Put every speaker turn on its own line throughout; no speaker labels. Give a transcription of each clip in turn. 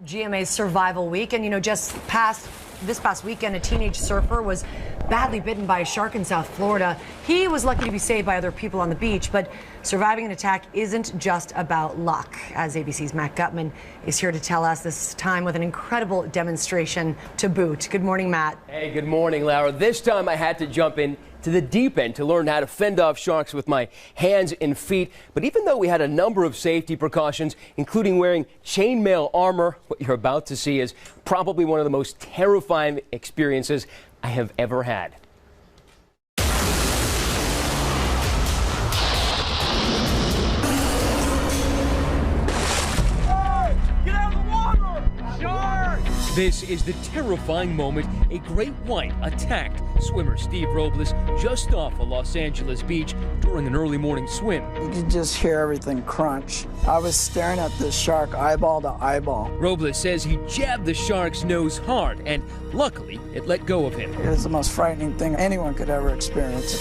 GMA's Survival Week, and this past weekend, a teenage surfer was badly bitten by a shark in South Florida. He was lucky to be saved by other people on the beach, but surviving an attack isn't just about luck. As ABC's Matt Gutman is here to tell us, this time with an incredible demonstration to boot. Good morning, Matt.
Hey, good morning, Lara. This time I had to jump in to the deep end to learn how to fend off sharks with my hands and feet. But even though we had a number of safety precautions, including wearing chainmail armor, what you're about to see is probably one of the most terrifying experiences I have ever had. This is the terrifying moment a great white attacked swimmer Steve Robles just off a Los Angeles beach during an early morning swim.
You could just hear everything crunch. I was staring at this shark eyeball to eyeball.
Robles says he jabbed the shark's nose hard, and luckily it let go of him.
It was the most frightening thing anyone could ever experience.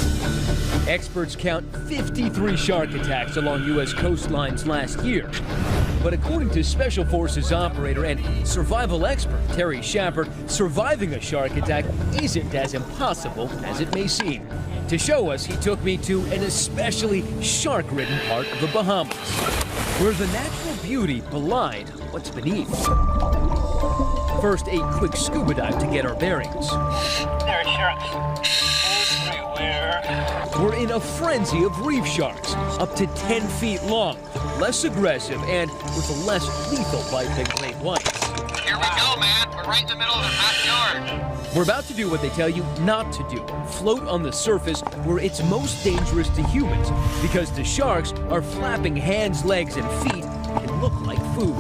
Experts count 53 shark attacks along U.S. coastlines last year. But according to Special Forces operator and survival expert Terry Shepard, surviving a shark attack isn't as impossible as it may seem. To show us, he took me to an especially shark-ridden part of the Bahamas, where the natural beauty belied what's beneath. First, a quick scuba dive to get our bearings.
There are sharks everywhere.
We're in a frenzy of reef sharks, up to 10 feet long, less aggressive and with a less lethal bite than great whites.
Here we go, man. We're right in the middle of the backyard.
We're about to do what they tell you not to do, float on the surface where it's most dangerous to humans, because the sharks are flapping hands, legs, and feet can look like food.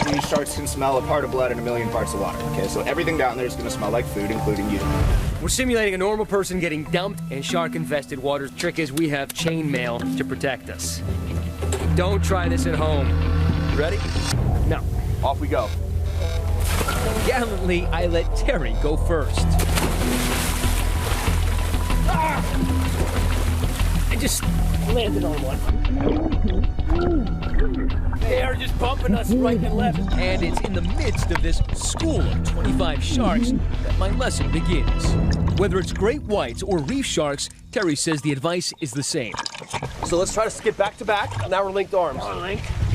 These sharks can smell a part of blood in a million parts of water, okay? So everything down there is going to smell like food, including you.
We're simulating a normal person getting dumped in shark-infested waters. Trick is we have chainmail to protect us. Don't try this at home. Ready? No.
Off we go.
Gallantly, I let Terry go first. I just landed on one. They are just bumping us right and left. And it's in the midst of this school of 25 sharks that my lesson begins. Whether it's great whites or reef sharks, Terry says the advice is the same.
So let's try to skip back to back. Now we're linked arms.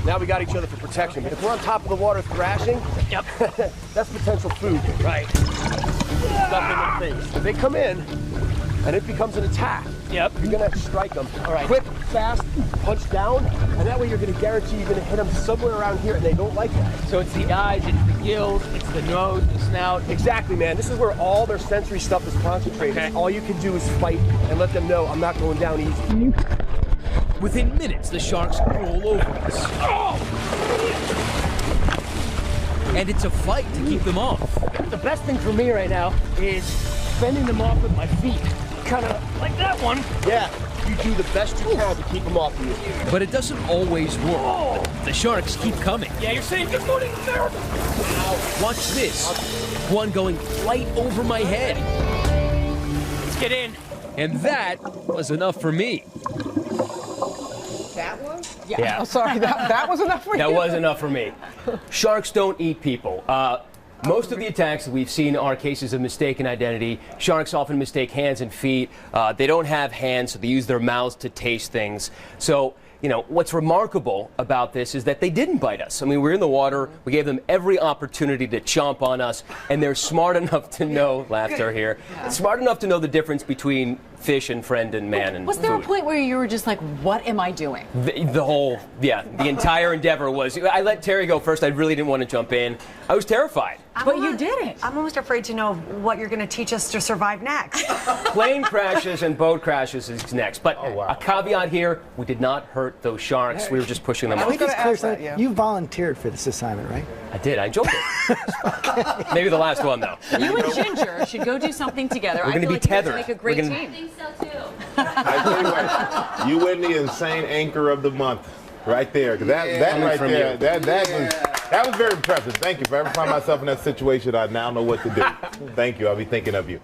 Now we got each other for protection. If we're on top of the water thrashing,
Yep.
that's potential food.
Right.
Stuff in their face. If they come in and it becomes an attack,
Yep.
you're gonna strike them.
All right.
Quick, fast, punch down, and that way you're gonna guarantee you're gonna hit them somewhere around here, and they don't like that.
So it's the eyes, it's the gills, it's the nose, the snout.
Exactly, man. This is where all their sensory stuff is concentrated.
Okay.
All you can do is fight and let them know I'm not going down easy.
Within minutes, the sharks roll over us. And it's a fight to keep them off.
The best thing for me right now is fending them off with my feet. Kind of like that one.
Yeah, you do the best you can to keep them off of you.
But it doesn't always work. The sharks keep coming.
Yeah, you're saying good morning, America.
Watch this. One going right over my head.
Let's get in.
And that was enough for me.
That one?
Yeah.
Oh, sorry, that was enough for you?
That was enough for me. Sharks don't eat people. Most of the attacks that we've seen are cases of mistaken identity. Sharks often mistake hands and feet. They don't have hands, so they use their mouths to taste things. So, you know, what's remarkable about this is that they didn't bite us. I mean, we're in the water. We gave them every opportunity to chomp on us, and they're smart enough to know, laughter here, smart enough to know the difference between fish and friend and man and
Was there
food.
a point where you were just like, what am I doing?
The entire endeavor was, I let Terry go first. I really didn't want to jump in. I was terrified.
But you did it.
I'm almost afraid to know what you're going to teach us to survive next.
Plane crashes and boat crashes is next. But a caveat here, we did not hurt those sharks. We were just pushing them
I
off.
was going to ask that, yeah.
You volunteered for this assignment, right?
I did. I enjoyed it. Maybe the last one, though.
You and Ginger should go do something together.
We're going to be
like you guys
tethered.
make a great
We're
team.
I think so too.
I tell you what, you win the insane anchor of the month right there. 'Cause that right there, that was very impressive. Thank you. If I ever find myself in that situation, I now know what to do. Thank you. I'll be thinking of you.